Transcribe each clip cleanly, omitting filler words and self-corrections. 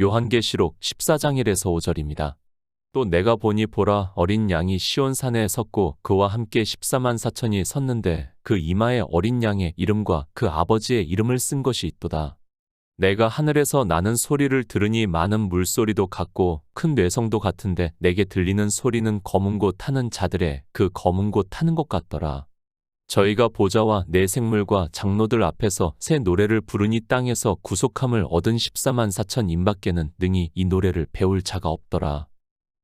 요한계시록 14장 1에서 5절입니다. 또 내가 보니 보라 어린 양이 시온산에 섰고 그와 함께 14만 4천이 섰는데 그 이마에 어린 양의 이름과 그 아버지의 이름을 쓴 것이 있도다. 내가 하늘에서 나는 소리를 들으니 많은 물소리도 같고 큰 뇌성도 같은데 내게 들리는 소리는 검은 고 타는 자들의 그 검은 고 타는 것 같더라. 저희가 보좌와 내 생물과 장로들 앞에서 새 노래를 부르니 땅에서 구속함을 얻은 14만 4천 인밖에는 능히 이 노래를 배울 자가 없더라.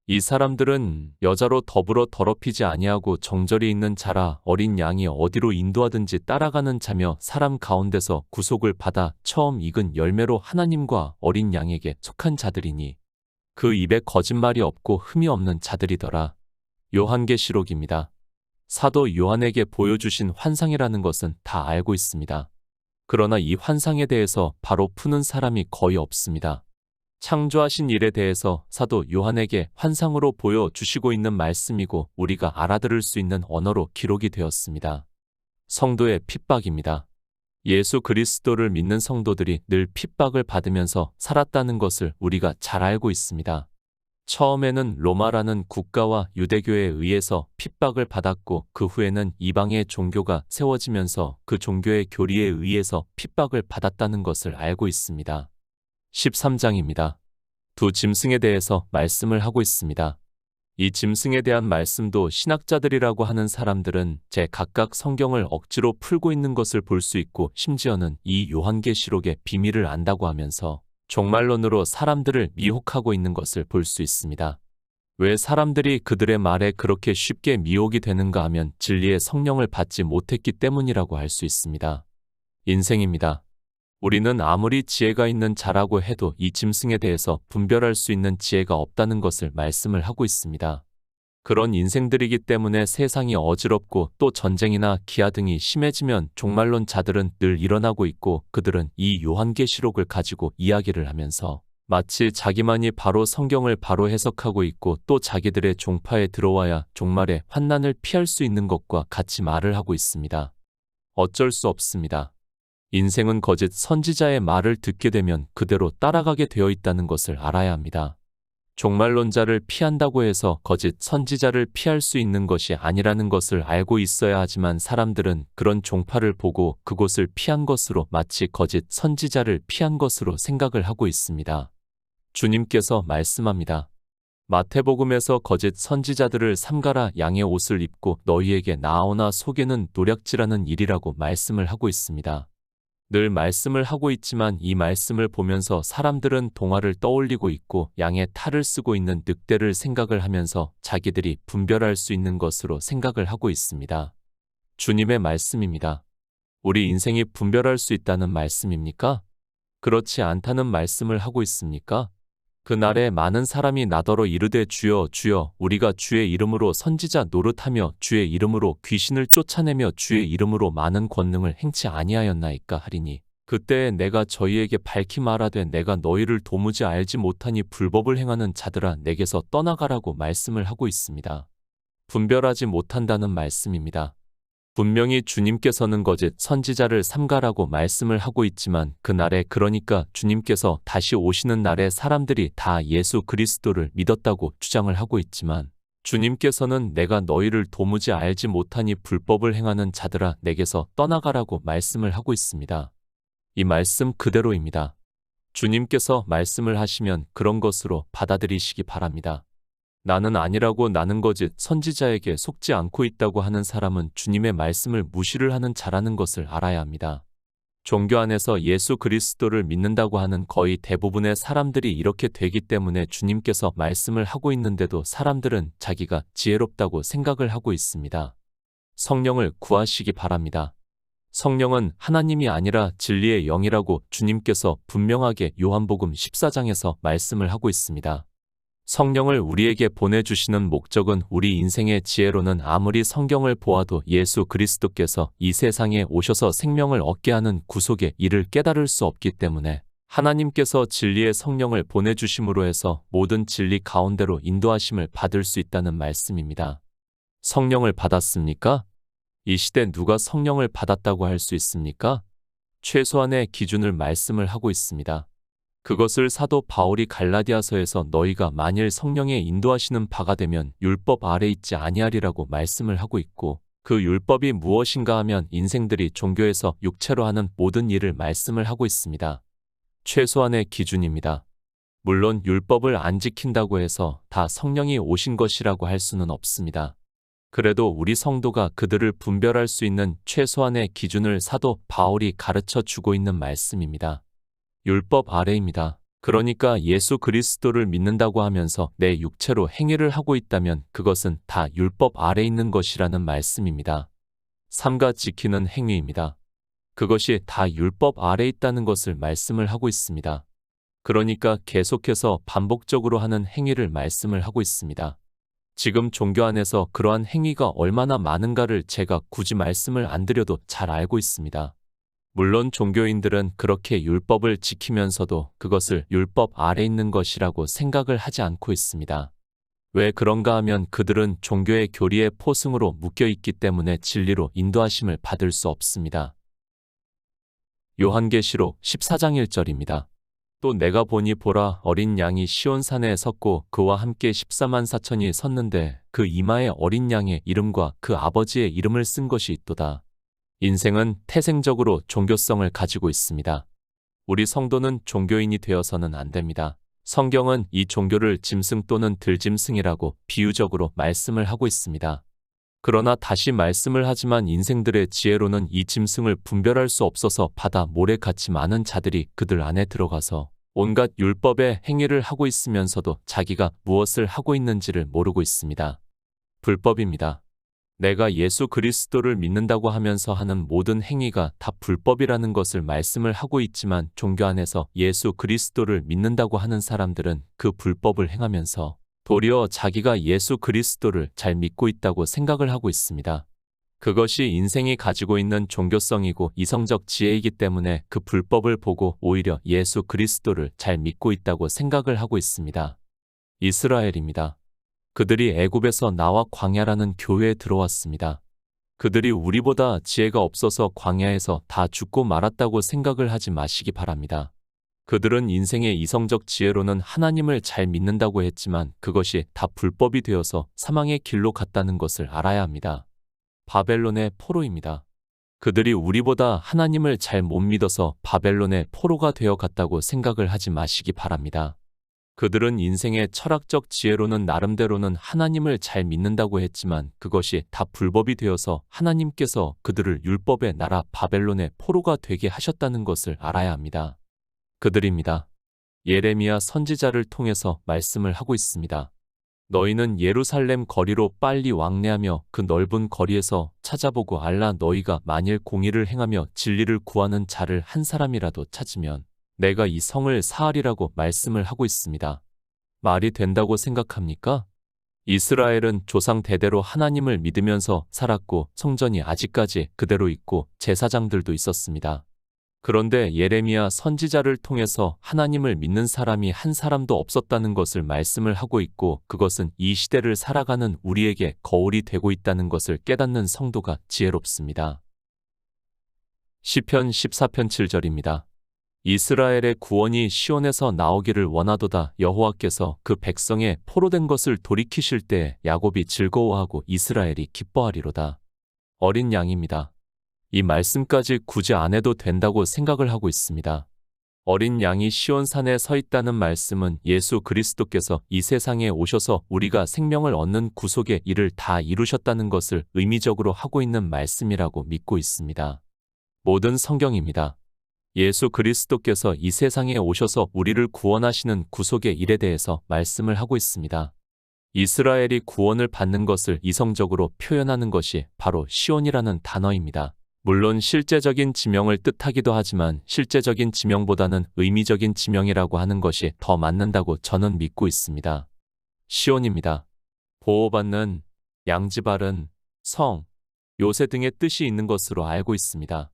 이 사람들은 여자로 더불어 더럽히지 아니하고 정절이 있는 자라 어린 양이 어디로 인도하든지 따라가는 자며 사람 가운데서 구속을 받아 처음 익은 열매로 하나님과 어린 양에게 속한 자들이니 그 입에 거짓말이 없고 흠이 없는 자들이더라. 요한계시록입니다. 사도 요한에게 보여주신 환상이라는 것은 다 알고 있습니다. 그러나 이 환상에 대해서 바로 푸는 사람이 거의 없습니다. 창조하신 일에 대해서 사도 요한에게 환상으로 보여주시고 있는 말씀이고 우리가 알아들을 수 있는 언어로 기록이 되었습니다. 성도의 핍박입니다. 예수 그리스도를 믿는 성도들이 늘 핍박을 받으면서 살았다는 것을 우리가 잘 알고 있습니다. 처음에는 로마라는 국가와 유대교에 의해서 핍박을 받았고 그 후에는 이방의 종교가 세워지면서 그 종교의 교리에 의해서 핍박을 받았다는 것을 알고 있습니다. 13장입니다. 두 짐승에 대해서 말씀을 하고 있습니다. 이 짐승에 대한 말씀도 신학자들이라고 하는 사람들은 각각 성경을 억지로 풀고 있는 것을 볼 수 있고 심지어는 이 요한계시록의 비밀을 안다고 하면서 종말론으로 사람들을 미혹하고 있는 것을 볼 수 있습니다. 왜 사람들이 그들의 말에 그렇게 쉽게 미혹이 되는가 하면 진리의 성령을 받지 못했기 때문이라고 할 수 있습니다. 인생입니다. 우리는 아무리 지혜가 있는 자라고 해도 이 짐승에 대해서 분별할 수 있는 지혜가 없다는 것을 말씀을 하고 있습니다. 그런 인생들이기 때문에 세상이 어지럽고 또 전쟁이나 기아 등이 심해지면 종말론 자들은 늘 일어나고 있고 그들은 이 요한계시록을 가지고 이야기를 하면서 마치 자기만이 바로 성경을 바로 해석하고 있고 또 자기들의 종파에 들어와야 종말의 환난을 피할 수 있는 것과 같이 말을 하고 있습니다. 어쩔 수 없습니다. 인생은 거짓 선지자의 말을 듣게 되면 그대로 따라가게 되어 있다는 것을 알아야 합니다. 종말론자를 피한다고 해서 거짓 선지자를 피할 수 있는 것이 아니라는 것을 알고 있어야 하지만 사람들은 그런 종파를 보고 그곳을 피한 것으로 마치 거짓 선지자를 피한 것으로 생각을 하고 있습니다. 주님께서 말씀합니다. 마태복음에서 거짓 선지자들을 삼가라 양의 옷을 입고 너희에게 나아오나 속에는 노략질하는 일이라고 말씀을 하고 있습니다. 늘 말씀을 하고 있지만 이 말씀을 보면서 사람들은 동화를 떠올리고 있고 양의 탈을 쓰고 있는 늑대를 생각을 하면서 자기들이 분별할 수 있는 것으로 생각을 하고 있습니다. 주님의 말씀입니다. 우리 인생이 분별할 수 있다는 말씀입니까? 그렇지 않다는 말씀을 하고 있습니까? 그날에 많은 사람이 나더러 이르되 주여 주여 우리가 주의 이름으로 선지자 노릇하며 주의 이름으로 귀신을 쫓아내며 주의 이름으로 많은 권능을 행치 아니하였나이까 하리니 그때에 내가 저희에게 밝히 말하되 내가 너희를 도무지 알지 못하니 불법을 행하는 자들아 내게서 떠나가라고 말씀을 하고 있습니다. 분별하지 못한다는 말씀입니다. 분명히 주님께서는 거짓 선지자를 삼가라고 말씀을 하고 있지만 그날에 그러니까 주님께서 다시 오시는 날에 사람들이 다 예수 그리스도를 믿었다고 주장을 하고 있지만 주님께서는 내가 너희를 도무지 알지 못하니 불법을 행하는 자들아 내게서 떠나가라고 말씀을 하고 있습니다. 이 말씀 그대로입니다. 주님께서 말씀을 하시면 그런 것으로 받아들이시기 바랍니다. 나는 아니라고 나는 거짓 선지자에게 속지 않고 있다고 하는 사람은 주님의 말씀을 무시를 하는 자라는 것을 알아야 합니다. 종교 안에서 예수 그리스도를 믿는다고 하는 거의 대부분의 사람들이 이렇게 되기 때문에 주님께서 말씀을 하고 있는데도 사람들은 자기가 지혜롭다고 생각을 하고 있습니다. 성령을 구하시기 바랍니다. 성령은 하나님이 아니라 진리의 영이라고 주님께서 분명하게 요한복음 14장에서 말씀을 하고 있습니다. 성령을 우리에게 보내주시는 목적은 우리 인생의 지혜로는 아무리 성경을 보아도 예수 그리스도께서 이 세상에 오셔서 생명을 얻게 하는 구속의 일을 깨달을 수 없기 때문에 하나님께서 진리의 성령을 보내주심으로 해서 모든 진리 가운데로 인도하심을 받을 수 있다는 말씀입니다. 성령을 받았습니까? 이 시대 누가 성령을 받았다고 할 수 있습니까? 최소한의 기준을 말씀을 하고 있습니다. 그것을 사도 바울이 갈라디아서에서 너희가 만일 성령의 인도하시는 바가 되면 율법 아래 있지 아니하리라고 말씀을 하고 있고, 그 율법이 무엇인가 하면 인생들이 종교에서 육체로 하는 모든 일을 말씀을 하고 있습니다. 최소한의 기준입니다. 물론 율법을 안 지킨다고 해서 다 성령이 오신 것이라고 할 수는 없습니다. 그래도 우리 성도가 그들을 분별할 수 있는 최소한의 기준을 사도 바울이 가르쳐 주고 있는 말씀입니다. 율법 아래입니다. 그러니까 예수 그리스도를 믿는다고 하면서 내 육체로 행위를 하고 있다면 그것은 다 율법 아래 있는 것이라는 말씀입니다. 삼가 지키는 행위입니다. 그것이 다 율법 아래 있다는 것을 말씀을 하고 있습니다. 그러니까 계속해서 반복적으로 하는 행위를 말씀을 하고 있습니다. 지금 종교 안에서 그러한 행위가 얼마나 많은가를 제가 굳이 말씀을 안 드려도 잘 알고 있습니다. 물론 종교인들은 그렇게 율법을 지키면서도 그것을 율법 아래 있는 것이라고 생각을 하지 않고 있습니다. 왜 그런가 하면 그들은 종교의 교리의 포승으로 묶여 있기 때문에 진리로 인도하심을 받을 수 없습니다. 요한계시록 14장 1절입니다. 또 내가 보니 보라 어린 양이 시온산에 섰고 그와 함께 14만 4천이 섰는데 그 이마에 어린 양의 이름과 그 아버지의 이름을 쓴 것이 있도다. 인생은 태생적으로 종교성을 가지고 있습니다. 우리 성도는 종교인이 되어서는 안 됩니다. 성경은 이 종교를 짐승 또는 들짐승이라고 비유적으로 말씀을 하고 있습니다. 그러나 다시 말씀을 하지만 인생들의 지혜로는 이 짐승을 분별할 수 없어서 바다 모래같이 많은 자들이 그들 안에 들어가서 온갖 율법의 행위를 하고 있으면서도 자기가 무엇을 하고 있는지를 모르고 있습니다. 불법입니다. 내가 예수 그리스도를 믿는다고 하면서 하는 모든 행위가 다 불법이라는 것을 말씀을 하고 있지만 종교 안에서 예수 그리스도를 믿는다고 하는 사람들은 그 불법을 행하면서 도리어 자기가 예수 그리스도를 잘 믿고 있다고 생각을 하고 있습니다. 그것이 인생이 가지고 있는 종교성이고 이성적 지혜이기 때문에 그 불법을 보고 오히려 예수 그리스도를 잘 믿고 있다고 생각을 하고 있습니다. 이스라엘입니다. 그들이 애굽에서 나와 광야라는 교회에 들어왔습니다. 그들이 우리보다 지혜가 없어서 광야에서 다 죽고 말았다고 생각을 하지 마시기 바랍니다. 그들은 인생의 이성적 지혜로는 하나님을 잘 믿는다고 했지만 그것이 다 불법이 되어서 사망의 길로 갔다는 것을 알아야 합니다. 바벨론의 포로입니다. 그들이 우리보다 하나님을 잘 못 믿어서 바벨론의 포로가 되어 갔다고 생각을 하지 마시기 바랍니다. 그들은 인생의 철학적 지혜로는 나름대로는 하나님을 잘 믿는다고 했지만 그것이 다 불법이 되어서 하나님께서 그들을 율법의 나라 바벨론의 포로가 되게 하셨다는 것을 알아야 합니다. 그들입니다. 예레미야 선지자를 통해서 말씀을 하고 있습니다. 너희는 예루살렘 거리로 빨리 왕래하며 그 넓은 거리에서 찾아보고 알라. 너희가 만일 공의를 행하며 진리를 구하는 자를 한 사람이라도 찾으면 내가 이 성을 사하리라고 말씀을 하고 있습니다. 말이 된다고 생각합니까? 이스라엘은 조상 대대로 하나님을 믿으면서 살았고 성전이 아직까지 그대로 있고 제사장들도 있었습니다. 그런데 예레미야 선지자를 통해서 하나님을 믿는 사람이 한 사람도 없었다는 것을 말씀을 하고 있고 그것은 이 시대를 살아가는 우리에게 거울이 되고 있다는 것을 깨닫는 성도가 지혜롭습니다. 시편 14편 7절입니다. 이스라엘의 구원이 시온에서 나오기를 원하도다. 여호와께서 그 백성의 포로된 것을 돌이키실 때 야곱이 즐거워하고 이스라엘이 기뻐하리로다. 어린 양입니다. 이 말씀까지 굳이 안 해도 된다고 생각을 하고 있습니다. 어린 양이 시온산에 서 있다는 말씀은 예수 그리스도께서 이 세상에 오셔서 우리가 생명을 얻는 구속의 일을 다 이루셨다는 것을 의미적으로 하고 있는 말씀이라고 믿고 있습니다. 모든 성경입니다. 예수 그리스도께서 이 세상에 오셔서 우리를 구원하시는 구속의 일에 대해서 말씀을 하고 있습니다. 이스라엘이 구원을 받는 것을 이성적으로 표현하는 것이 바로 시온이라는 단어입니다. 물론 실제적인 지명을 뜻하기도 하지만 실제적인 지명보다는 의미적인 지명이라고 하는 것이 더 맞는다고 저는 믿고 있습니다. 시온입니다. 보호받는, 양지바른, 성, 요새 등의 뜻이 있는 것으로 알고 있습니다.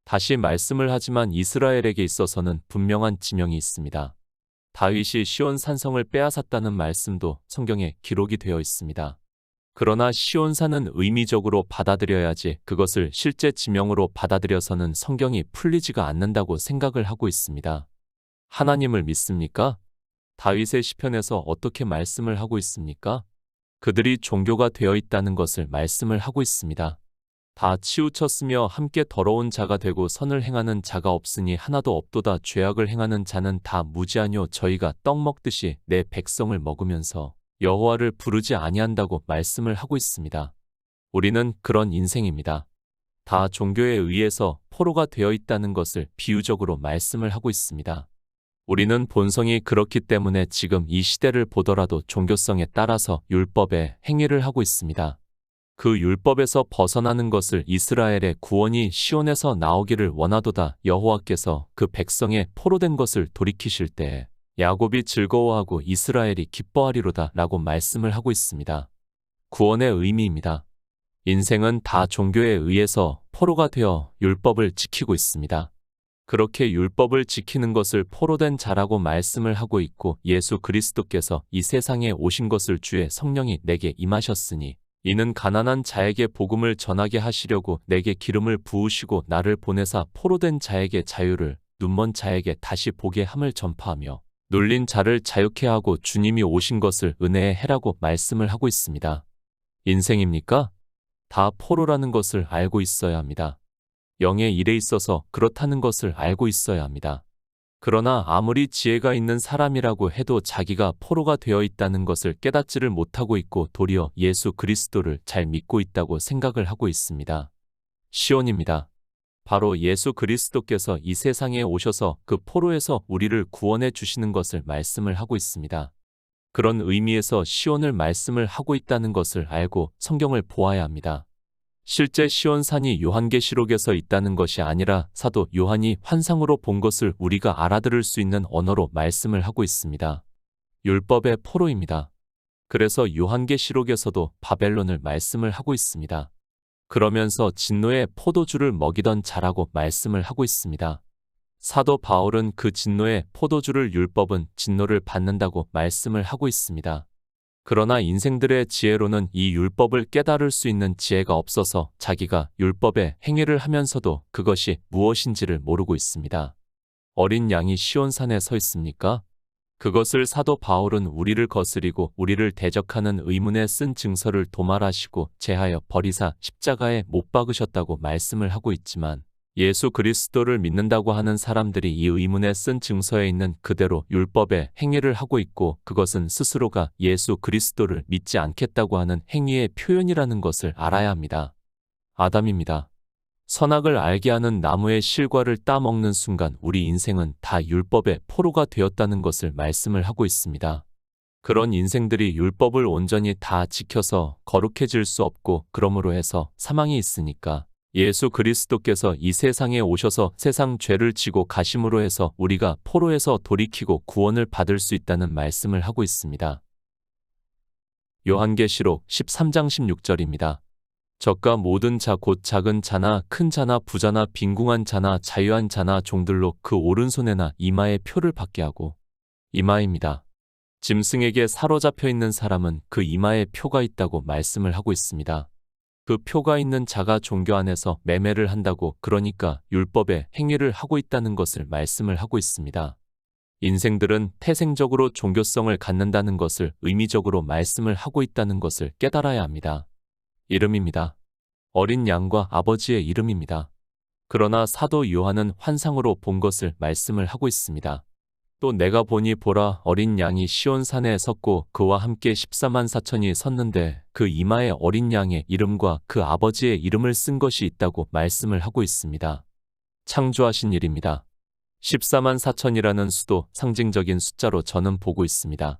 다시 말씀을 하지만 이스라엘에게 있어서는 분명한 지명이 있습니다. 다윗이 시온 산성을 빼앗았다는 말씀도 성경에 기록이 되어 있습니다. 그러나 시온산은 의미적으로 받아들여야지 그것을 실제 지명으로 받아들여서는 성경이 풀리지가 않는다고 생각을 하고 있습니다. 하나님을 믿습니까? 다윗의 시편에서 어떻게 말씀을 하고 있습니까? 그들이 종교가 되어 있다는 것을 말씀을 하고 있습니다. 다 치우쳤으며 함께 더러운 자가 되고 선을 행하는 자가 없으니 하나도 없도다. 죄악을 행하는 자는 다 무지하뇨. 저희가 떡 먹듯이 내 백성을 먹으면서 여호와를 부르지 아니한다고 말씀을 하고 있습니다. 우리는 그런 인생입니다. 다 종교에 의해서 포로가 되어 있다는 것을 비유적으로 말씀을 하고 있습니다. 우리는 본성이 그렇기 때문에 지금 이 시대를 보더라도 종교성에 따라서 율법의 행위를 하고 있습니다. 그 율법에서 벗어나는 것을 이스라엘의 구원이 시온에서 나오기를 원하도다. 여호와께서 그 백성의 포로된 것을 돌이키실 때에 야곱이 즐거워하고 이스라엘이 기뻐하리로다 라고 말씀을 하고 있습니다. 구원의 의미입니다. 인생은 다 종교에 의해서 포로가 되어 율법을 지키고 있습니다. 그렇게 율법을 지키는 것을 포로된 자라고 말씀을 하고 있고 예수 그리스도께서 이 세상에 오신 것을 주의 성령이 내게 임하셨으니 이는 가난한 자에게 복음을 전하게 하시려고 내게 기름을 부으시고 나를 보내사 포로된 자에게 자유를 눈먼 자에게 다시 보게 함을 전파하며 눌린 자를 자유케 하고 주님이 오신 것을 은혜의 해라고 말씀을 하고 있습니다. 인생입니까? 다 포로라는 것을 알고 있어야 합니다. 영의 일에 있어서 그렇다는 것을 알고 있어야 합니다. 그러나 아무리 지혜가 있는 사람이라고 해도 자기가 포로가 되어 있다는 것을 깨닫지를 못하고 있고 도리어 예수 그리스도를 잘 믿고 있다고 생각을 하고 있습니다. 시온입니다. 바로 예수 그리스도께서 이 세상에 오셔서 그 포로에서 우리를 구원해 주시는 것을 말씀을 하고 있습니다. 그런 의미에서 시온을 말씀을 하고 있다는 것을 알고 성경을 보아야 합니다. 실제 시온산이 요한계시록에서 있다는 것이 아니라 사도 요한이 환상으로 본 것을 우리가 알아들을 수 있는 언어로 말씀을 하고 있습니다. 율법의 포로입니다. 그래서 요한계시록에서도 바벨론을 말씀을 하고 있습니다. 그러면서 진노의 포도주를 먹이던 자라고 말씀을 하고 있습니다. 사도 바울은 그 진노의 포도주를 율법은 진노를 받는다고 말씀을 하고 있습니다. 그러나 인생들의 지혜로는 이 율법을 깨달을 수 있는 지혜가 없어서 자기가 율법의 행위를 하면서도 그것이 무엇인지를 모르고 있습니다. 어린 양이 시온산에 서 있습니까? 그것을 사도 바울은 우리를 거스리고 우리를 대적하는 의문에 쓴 증서를 도말하시고 제하여 버리사 십자가에 못 박으셨다고 말씀을 하고 있지만 예수 그리스도를 믿는다고 하는 사람들이 이 의문에 쓴 증서에 있는 그대로 율법의 행위를 하고 있고 그것은 스스로가 예수 그리스도를 믿지 않겠다고 하는 행위의 표현이라는 것을 알아야 합니다. 아담입니다. 선악을 알게 하는 나무의 실과를 따먹는 순간 우리 인생은 다 율법의 포로가 되었다는 것을 말씀을 하고 있습니다. 그런 인생들이 율법을 온전히 다 지켜서 거룩해질 수 없고 그러므로 해서 사망이 있으니까 예수 그리스도께서 이 세상에 오셔서 세상 죄를 지고 가심으로 해서 우리가 포로에서 돌이키고 구원을 받을 수 있다는 말씀을 하고 있습니다. 요한계시록 13장 16절입니다. 저가 모든 자 곧 작은 자나 큰 자나 부자나 빈궁한 자나 자유한 자나 종들로 그 오른손에나 이마에 표를 받게 하고 이마입니다. 짐승에게 사로잡혀 있는 사람은 그 이마에 표가 있다고 말씀을 하고 있습니다. 그 표가 있는 자가 종교 안에서 매매를 한다고 그러니까 율법의 행위를 하고 있다는 것을 말씀을 하고 있습니다. 인생들은 태생적으로 종교성을 갖는다는 것을 의미적으로 말씀을 하고 있다는 것을 깨달아야 합니다. 이름입니다. 어린 양과 아버지의 이름입니다. 그러나 사도 요한은 환상으로 본 것을 말씀을 하고 있습니다. 또 내가 보니 보라 어린 양이 시온산에 섰고 그와 함께 14만 4천이 섰는데 그 이마에 어린 양의 이름과 그 아버지의 이름을 쓴 것이 있다고 말씀을 하고 있습니다. 창조하신 일입니다. 14만 4천이라는 수도 상징적인 숫자로 저는 보고 있습니다.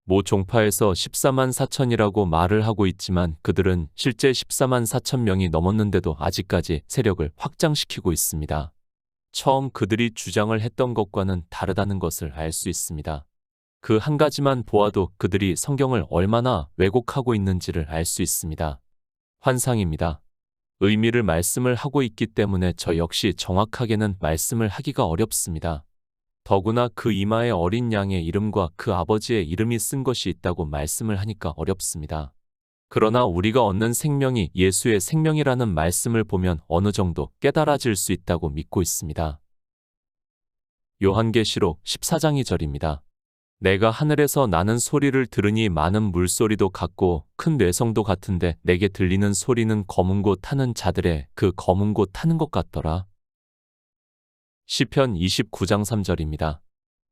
모 종파에서 14만 4천이라고 말을 하고 있지만 그들은 실제 14만 4천 명이 넘었는데도 아직까지 세력을 확장시키고 있습니다. 처음 그들이 주장을 했던 것과는 다르다는 것을 알 수 있습니다. 그 한 가지만 보아도 그들이 성경을 얼마나 왜곡하고 있는지를 알 수 있습니다. 환상입니다. 의미를 말씀을 하고 있기 때문에 저 역시 정확하게는 말씀을 하기가 어렵습니다. 더구나 그 이마에 어린 양의 이름과 그 아버지의 이름이 쓴 것이 있다고 말씀을 하니까 어렵습니다. 그러나 우리가 얻는 생명이 예수의 생명이라는 말씀을 보면 어느 정도 깨달아질 수 있다고 믿고 있습니다. 요한계시록 14장 2절입니다. 내가 하늘에서 나는 소리를 들으니 많은 물소리도 같고 큰 뇌성도 같은데 내게 들리는 소리는 검은 고 타는 자들의 그 검은 고 타는 것 같더라. 시편 29장 3절입니다.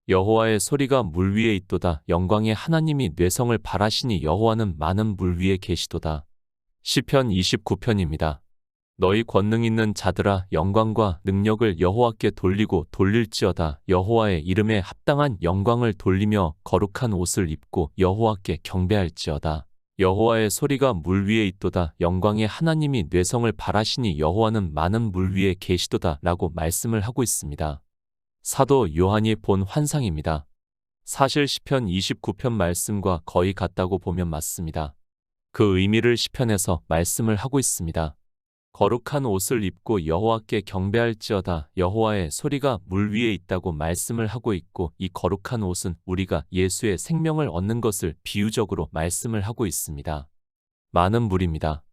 여호와의 소리가 물 위에 있도다. 영광의 하나님이 뇌성을 발하시니 여호와는 많은 물 위에 계시도다. 시편 29편입니다. 너희 권능 있는 자들아 영광과 능력을 여호와께 돌리고 돌릴지어다. 여호와의 이름에 합당한 영광을 돌리며 거룩한 옷을 입고 여호와께 경배할지어다. 여호와의 소리가 물 위에 있도다. 영광의 하나님이 뇌성을 발하시니 여호와는 많은 물 위에 계시도다 라고 말씀을 하고 있습니다. 사도 요한이 본 환상입니다. 사실 시편 29편 말씀과 거의 같다고 보면 맞습니다. 그 의미를 시편에서 말씀을 하고 있습니다. 거룩한 옷을 입고 여호와께 경배할지어다. 여호와의 소리가 물 위에 있다고 말씀을 하고 있고 이 거룩한 옷은 우리가 예수의 생명을 얻는 것을 비유적으로 말씀을 하고 있습니다. 많은 물입니다.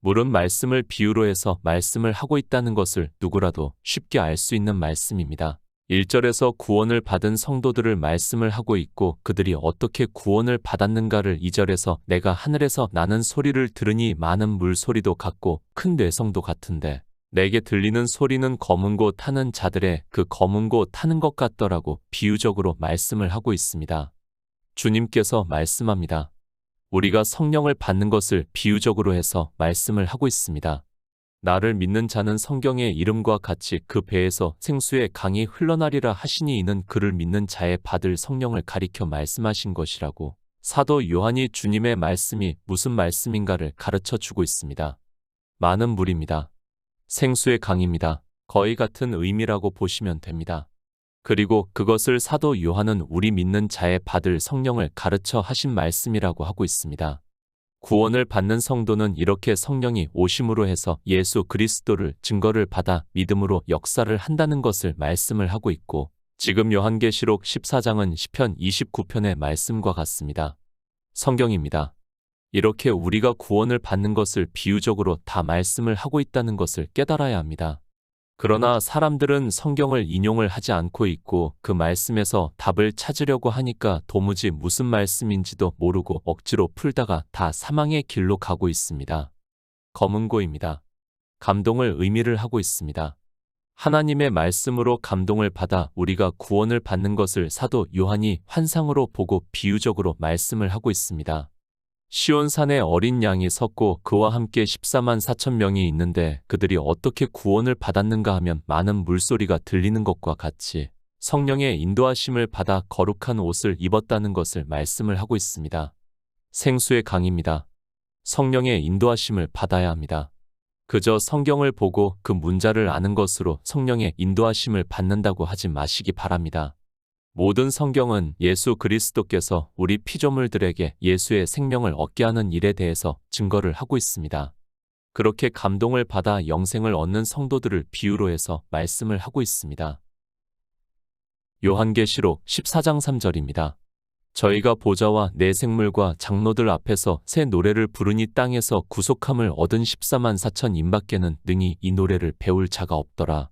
물은 말씀을 비유로 해서 말씀을 하고 있다는 것을 누구라도 쉽게 알 수 있는 말씀입니다. 1절에서 구원을 받은 성도들을 말씀을 하고 있고 그들이 어떻게 구원을 받았는가를 2절에서 내가 하늘에서 나는 소리를 들으니 많은 물소리도 같고 큰 뇌성도 같은데 내게 들리는 소리는 검은 고 타는 자들의 그 검은 고 타는 것 같더라고 비유적으로 말씀을 하고 있습니다. 주님께서 말씀합니다. 우리가 성령을 받는 것을 비유적으로 해서 말씀을 하고 있습니다. 나를 믿는 자는 성경의 이름과 같이 그 배에서 생수의 강이 흘러나리라 하시니 이는 그를 믿는 자의 받을 성령을 가리켜 말씀하신 것이라고 사도 요한이 주님의 말씀이 무슨 말씀인가를 가르쳐 주고 있습니다. 많은 물입니다. 생수의 강입니다. 거의 같은 의미라고 보시면 됩니다. 그리고 그것을 사도 요한은 우리 믿는 자의 받을 성령을 가르쳐 하신 말씀이라고 하고 있습니다. 구원을 받는 성도는 이렇게 성령이 오심으로 해서 예수 그리스도를 증거를 받아 믿음으로 역사를 한다는 것을 말씀을 하고 있고 지금 요한계시록 14장은 시편 29편의 말씀과 같습니다. 성경입니다. 이렇게 우리가 구원을 받는 것을 비유적으로 다 말씀을 하고 있다는 것을 깨달아야 합니다. 그러나 사람들은 성경을 인용을 하지 않고 있고 그 말씀에서 답을 찾으려고 하니까 도무지 무슨 말씀인지도 모르고 억지로 풀다가 다 사망의 길로 가고 있습니다. 검은고입니다. 감동을 의미를 하고 있습니다. 하나님의 말씀으로 감동을 받아 우리가 구원을 받는 것을 사도 요한이 환상으로 보고 비유적으로 말씀을 하고 있습니다. 시온산에 어린 양이 섰고 그와 함께 14만 4천 명이 있는데 그들이 어떻게 구원을 받았는가 하면 많은 물소리가 들리는 것과 같이 성령의 인도하심을 받아 거룩한 옷을 입었다는 것을 말씀을 하고 있습니다. 생수의 강입니다. 성령의 인도하심을 받아야 합니다. 그저 성경을 보고 그 문자를 아는 것으로 성령의 인도하심을 받는다고 하지 마시기 바랍니다. 모든 성경은 예수 그리스도께서 우리 피조물들에게 예수의 생명을 얻게 하는 일에 대해서 증거를 하고 있습니다. 그렇게 감동을 받아 영생을 얻는 성도들을 비유로 해서 말씀을 하고 있습니다. 요한계시록 14장 3절입니다. 저희가 보좌와 내 생물과 장로들 앞에서 새 노래를 부르니 땅에서 구속함을 얻은 14만 4천 인밖에는 능히 이 노래를 배울 자가 없더라.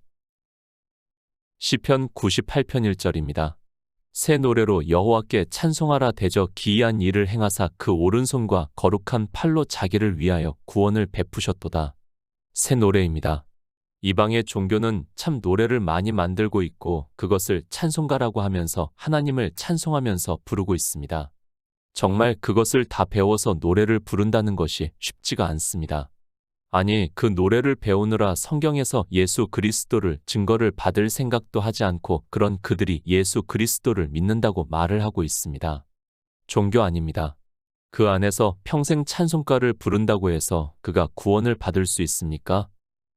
시편 98편 1절입니다. 새 노래로 여호와께 찬송하라 대저 기이한 일을 행하사 그 오른손과 거룩한 팔로 자기를 위하여 구원을 베푸셨도다. 새 노래입니다. 이방의 종교는 참 노래를 많이 만들고 있고 그것을 찬송가라고 하면서 하나님을 찬송하면서 부르고 있습니다. 정말 그것을 다 배워서 노래를 부른다는 것이 쉽지가 않습니다. 아니, 그 노래를 배우느라 성경에서 예수 그리스도를 증거를 받을 생각도 하지 않고 그런 그들이 예수 그리스도를 믿는다고 말을 하고 있습니다. 종교 아닙니다. 그 안에서 평생 찬송가를 부른다고 해서 그가 구원을 받을 수 있습니까?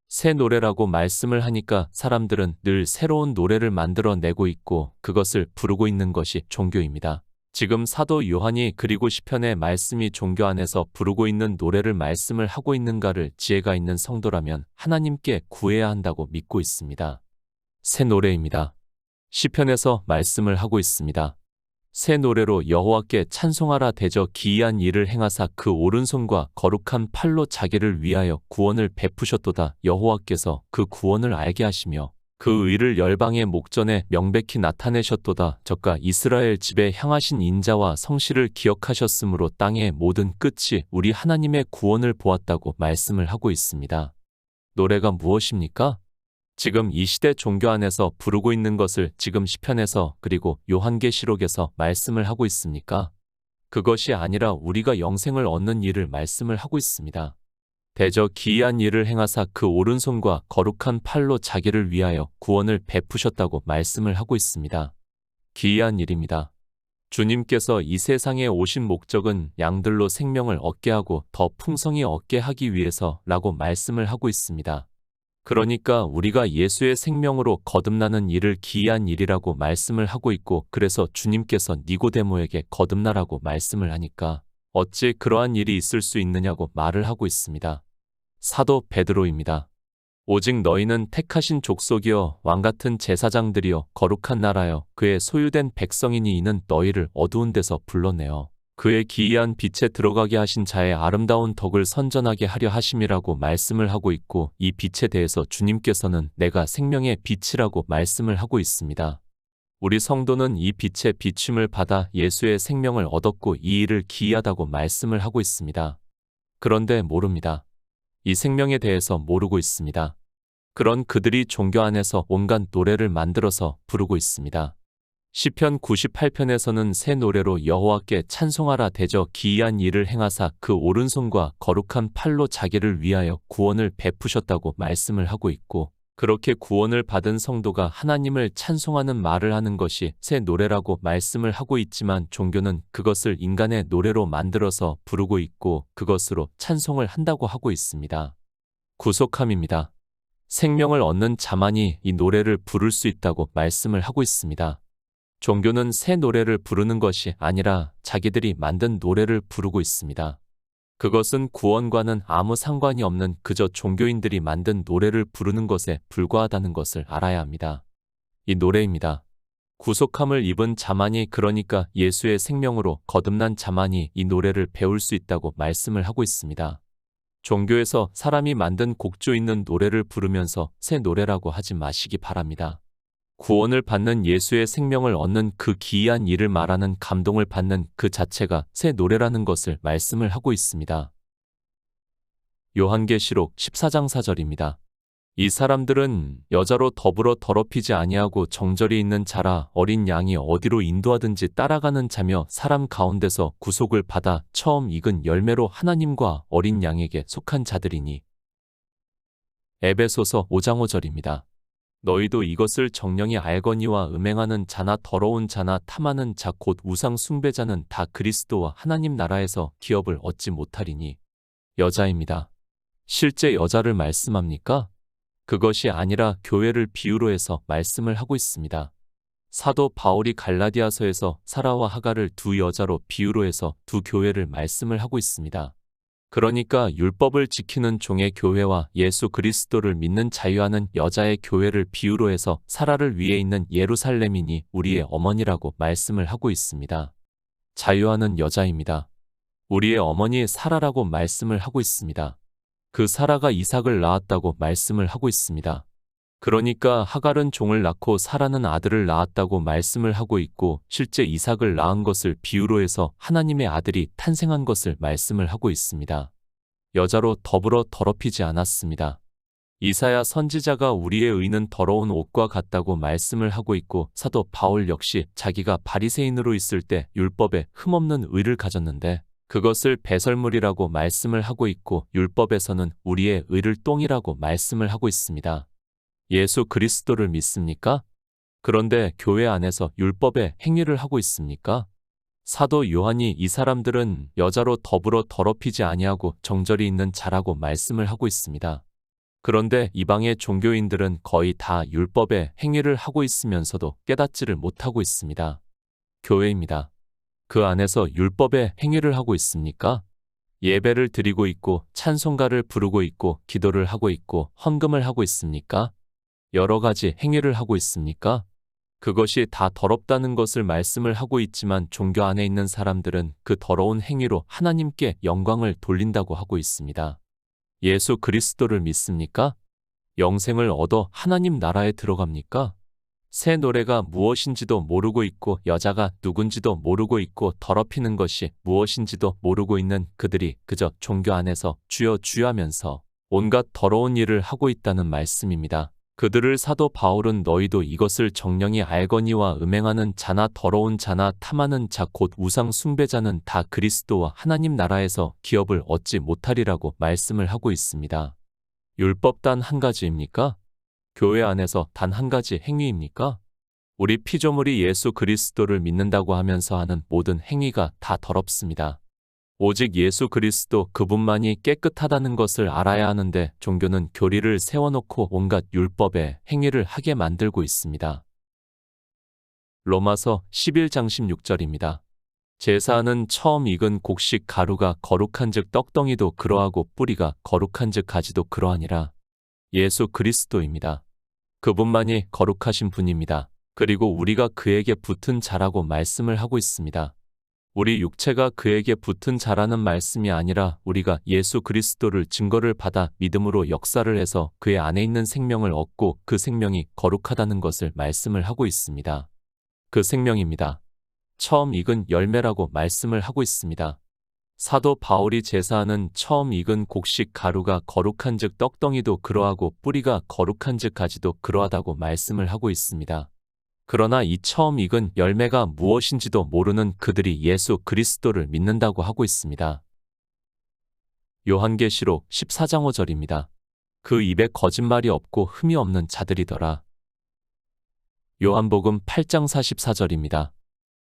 새 노래라고 말씀을 하니까 사람들은 늘 새로운 노래를 만들어내고 있고 그것을 부르고 있는 것이 종교입니다. 지금 사도 요한이 그리고 시편의 말씀이 종교 안에서 부르고 있는 노래를 말씀을 하고 있는가를 지혜가 있는 성도라면 하나님께 구해야 한다고 믿고 있습니다. 새 노래입니다. 시편에서 말씀을 하고 있습니다. 새 노래로 여호와께 찬송하라 대저 기이한 일을 행하사 그 오른손과 거룩한 팔로 자기를 위하여 구원을 베푸셨도다. 여호와께서 그 구원을 알게 하시며 그 의를 열방의 목전에 명백히 나타내셨도다. 저가 이스라엘 집에 향하신 인자와 성실을 기억하셨으므로 땅의 모든 끝이 우리 하나님의 구원을 보았다고 말씀을 하고 있습니다. 노래가 무엇입니까? 지금 이 시대 종교 안에서 부르고 있는 것을 지금 시편에서 그리고 요한계시록에서 말씀을 하고 있습니까? 그것이 아니라 우리가 영생을 얻는 일을 말씀을 하고 있습니다. 대저 기이한 일을 행하사 그 오른손과 거룩한 팔로 자기를 위하여 구원을 베푸셨다고 말씀을 하고 있습니다. 기이한 일입니다. 주님께서 이 세상에 오신 목적은 양들로 생명을 얻게 하고 더 풍성히 얻게 하기 위해서라고 말씀을 하고 있습니다. 그러니까 우리가 예수의 생명으로 거듭나는 일을 기이한 일이라고 말씀을 하고 있고, 그래서 주님께서 니고데모에게 거듭나라고 말씀을 하니까 어찌 그러한 일이 있을 수 있느냐고 말을 하고 있습니다. 사도 베드로입니다. 오직 너희는 택하신 족속이여 왕같은 제사장들이여 거룩한 나라여 그의 소유된 백성이니 이는 너희를 어두운 데서 불러내어 그의 기이한 빛에 들어가게 하신 자의 아름다운 덕을 선전하게 하려 하심이라고 말씀을 하고 있고, 이 빛에 대해서 주님께서는 내가 생명의 빛이라고 말씀을 하고 있습니다. 우리 성도는 이 빛의 비춤을 받아 예수의 생명을 얻었고 이 일을 기이하다고 말씀을 하고 있습니다. 그런데 모릅니다. 이 생명에 대해서 모르고 있습니다. 그런 그들이 종교 안에서 온갖 노래를 만들어서 부르고 있습니다. 시편 98편에서는 새 노래로 여호와께 찬송하라. 대저 기이한 일을 행하사 그 오른손과 거룩한 팔로 자기를 위하여 구원을 베푸셨다고 말씀을 하고 있고, 그렇게 구원을 받은 성도가 하나님을 찬송하는 말을 하는 것이 새 노래라고 말씀을 하고 있지만, 종교는 그것을 인간의 노래로 만들어서 부르고 있고 그것으로 찬송을 한다고 하고 있습니다. 구속함입니다. 생명을 얻는 자만이 이 노래를 부를 수 있다고 말씀을 하고 있습니다. 종교는 새 노래를 부르는 것이 아니라 자기들이 만든 노래를 부르고 있습니다. 그것은 구원과는 아무 상관이 없는 그저 종교인들이 만든 노래를 부르는 것에 불과하다는 것을 알아야 합니다. 이 노래입니다. 구속함을 입은 자만이, 그러니까 예수의 생명으로 거듭난 자만이 이 노래를 배울 수 있다고 말씀을 하고 있습니다. 종교에서 사람이 만든 곡조 있는 노래를 부르면서 새 노래라고 하지 마시기 바랍니다. 구원을 받는 예수의 생명을 얻는 그 기이한 일을 말하는 감동을 받는 그 자체가 새 노래라는 것을 말씀을 하고 있습니다. 요한계시록 14장 4절입니다. 이 사람들은 여자로 더불어 더럽히지 아니하고 정절이 있는 자라 어린 양이 어디로 인도하든지 따라가는 자며 사람 가운데서 구속을 받아 처음 익은 열매로 하나님과 어린 양에게 속한 자들이니. 에베소서 5장 5절입니다. 너희도 이것을 정령이 알거니와 음행하는 자나 더러운 자나 탐하는 자 곧 우상 숭배자는 다 그리스도와 하나님 나라에서 기업을 얻지 못하리니. 여자입니다. 실제 여자를 말씀합니까? 그것이 아니라 교회를 비유로 해서 말씀을 하고 있습니다. 사도 바울이 갈라디아서에서 사라와 하가를 두 여자로 비유로 해서 두 교회를 말씀을 하고 있습니다. 그러니까 율법을 지키는 종의 교회와 예수 그리스도를 믿는 자유하는 여자의 교회를 비유로 해서 사라를 위에 있는 예루살렘이니 우리의 어머니라고 말씀을 하고 있습니다. 자유하는 여자입니다. 우리의 어머니 사라라고 말씀을 하고 있습니다. 그 사라가 이삭을 낳았다고 말씀을 하고 있습니다. 그러니까 하갈은 종을 낳고 사라는 아들을 낳았다고 말씀을 하고 있고, 실제 이삭을 낳은 것을 비유로 해서 하나님의 아들이 탄생한 것을 말씀을 하고 있습니다. 여자로 더불어 더럽히지 않았습니다. 이사야 선지자가 우리의 의는 더러운 옷과 같다고 말씀을 하고 있고, 사도 바울 역시 자기가 바리새인으로 있을 때 율법에 흠없는 의를 가졌는데 그것을 배설물이라고 말씀을 하고 있고, 율법에서는 우리의 의를 똥이라고 말씀을 하고 있습니다. 예수 그리스도를 믿습니까? 그런데 교회 안에서 율법의 행위를 하고 있습니까? 사도 요한이 이 사람들은 여자로 더불어 더럽히지 아니하고 정절이 있는 자라고 말씀을 하고 있습니다. 그런데 이방의 종교인들은 거의 다 율법의 행위를 하고 있으면서도 깨닫지를 못하고 있습니다. 교회입니다. 그 안에서 율법의 행위를 하고 있습니까? 예배를 드리고 있고 찬송가를 부르고 있고 기도를 하고 있고 헌금을 하고 있습니까? 여러 가지 행위를 하고 있습니까? 그것이 다 더럽다는 것을 말씀을 하고 있지만 종교 안에 있는 사람들은 그 더러운 행위로 하나님께 영광을 돌린다고 하고 있습니다. 예수 그리스도를 믿습니까? 영생을 얻어 하나님 나라에 들어갑니까? 새 노래가 무엇인지도 모르고 있고 여자가 누군지도 모르고 있고 더럽히는 것이 무엇인지도 모르고 있는 그들이 그저 종교 안에서 주여 주여 하면서 온갖 더러운 일을 하고 있다는 말씀입니다. 그들을 사도 바울은 너희도 이것을 정령이 알거니와 음행하는 자나 더러운 자나 탐하는 자 곧 우상 숭배자는 다 그리스도와 하나님 나라에서 기업을 얻지 못하리라고 말씀을 하고 있습니다. 율법 단 한 가지입니까? 교회 안에서 단 한 가지 행위입니까? 우리 피조물이 예수 그리스도를 믿는다고 하면서 하는 모든 행위가 다 더럽습니다. 오직 예수 그리스도 그분만이 깨끗하다는 것을 알아야 하는데 종교는 교리를 세워놓고 온갖 율법의 행위를 하게 만들고 있습니다. 로마서 11장 16절입니다. 제사하는 처음 익은 곡식 가루가 거룩한즉 떡덩이도 그러하고 뿌리가 거룩한즉 가지도 그러하니라. 예수 그리스도입니다. 그분만이 거룩하신 분입니다. 그리고 우리가 그에게 붙은 자라고 말씀을 하고 있습니다. 우리 육체가 그에게 붙은 자라는 말씀이 아니라 우리가 예수 그리스도를 증거를 받아 믿음으로 역사를 해서 그의 안에 있는 생명을 얻고 그 생명이 거룩하다는 것을 말씀을 하고 있습니다. 그 생명입니다. 처음 익은 열매라고 말씀을 하고 있습니다. 사도 바울이 제사하는 처음 익은 곡식 가루가 거룩한즉 떡덩이도 그러하고 뿌리가 거룩한즉 가지도 그러하다고 말씀을 하고 있습니다. 그러나 이 처음 익은 열매가 무엇인지도 모르는 그들이 예수 그리스도를 믿는다고 하고 있습니다. 요한계시록 14장 5절입니다. 그 입에 거짓말이 없고 흠이 없는 자들이더라. 요한복음 8장 44절입니다.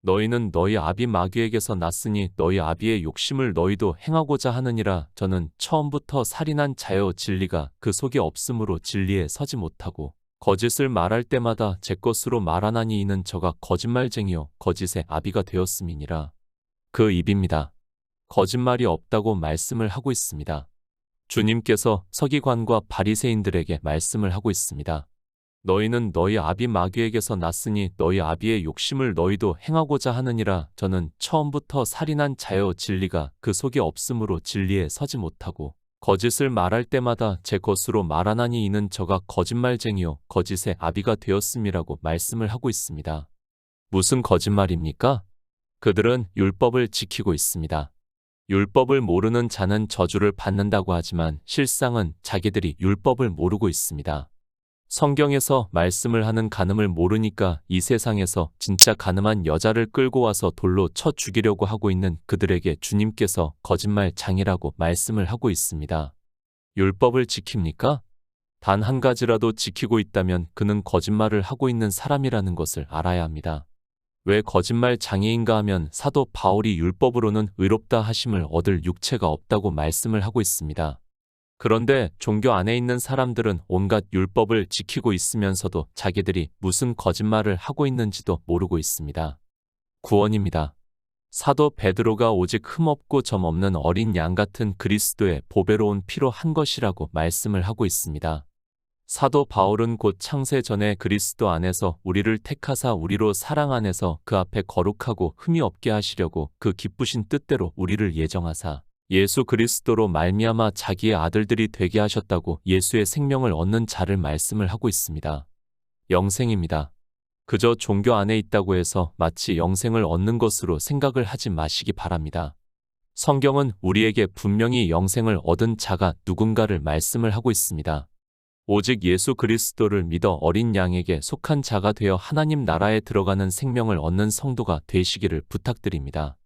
너희는 너희 아비 마귀에게서 났으니 너희 아비의 욕심을 너희도 행하고자 하느니라. 저는 처음부터 살인한 자여 진리가 그 속에 없으므로 진리에 서지 못하고 거짓을 말할 때마다 제 것으로 말하나니 이는 저가 거짓말쟁이요 거짓의 아비가 되었음이니라. 그 입입니다. 거짓말이 없다고 말씀을 하고 있습니다. 주님께서 서기관과 바리새인들에게 말씀을 하고 있습니다. 너희는 너희 아비 마귀에게서 났으니 너희 아비의 욕심을 너희도 행하고자 하느니라. 저는 처음부터 살인한 자여 진리가 그 속에 없으므로 진리에 서지 못하고 거짓을 말할 때마다 제 것으로 말하나니 이는 저가 거짓말쟁이요 거짓의 아비가 되었음이라고 말씀을 하고 있습니다. 무슨 거짓말입니까? 그들은 율법을 지키고 있습니다. 율법을 모르는 자는 저주를 받는다고 하지만 실상은 자기들이 율법을 모르고 있습니다. 성경에서 말씀을 하는 간음을 모르니까 이 세상에서 진짜 간음한 여자를 끌고 와서 돌로 쳐 죽이려고 하고 있는 그들에게 주님께서 거짓말장이라고 말씀을 하고 있습니다. 율법을 지킵니까? 단 한 가지라도 지키고 있다면 그는 거짓말을 하고 있는 사람이라는 것을 알아야 합니다. 왜 거짓말장애인가 하면 사도 바울이 율법으로는 의롭다 하심을 얻을 육체가 없다고 말씀을 하고 있습니다. 그런데 종교 안에 있는 사람들은 온갖 율법을 지키고 있으면서도 자기들이 무슨 거짓말을 하고 있는지도 모르고 있습니다. 구원입니다. 사도 베드로가 오직 흠없고 점없는 어린 양 같은 그리스도의 보배로운 피로 한 것이라고 말씀을 하고 있습니다. 사도 바울은 곧 창세 전에 그리스도 안에서 우리를 택하사 우리로 사랑 안에서 그 앞에 거룩하고 흠이 없게 하시려고 그 기쁘신 뜻대로 우리를 예정하사 예수 그리스도로 말미암아 자기의 아들들이 되게 하셨다고 예수의 생명을 얻는 자를 말씀을 하고 있습니다. 영생입니다. 그저 종교 안에 있다고 해서 마치 영생을 얻는 것으로 생각을 하지 마시기 바랍니다. 성경은 우리에게 분명히 영생을 얻은 자가 누군가를 말씀을 하고 있습니다. 오직 예수 그리스도를 믿어 어린 양에게 속한 자가 되어 하나님 나라에 들어가는 생명을 얻는 성도가 되시기를 부탁드립니다.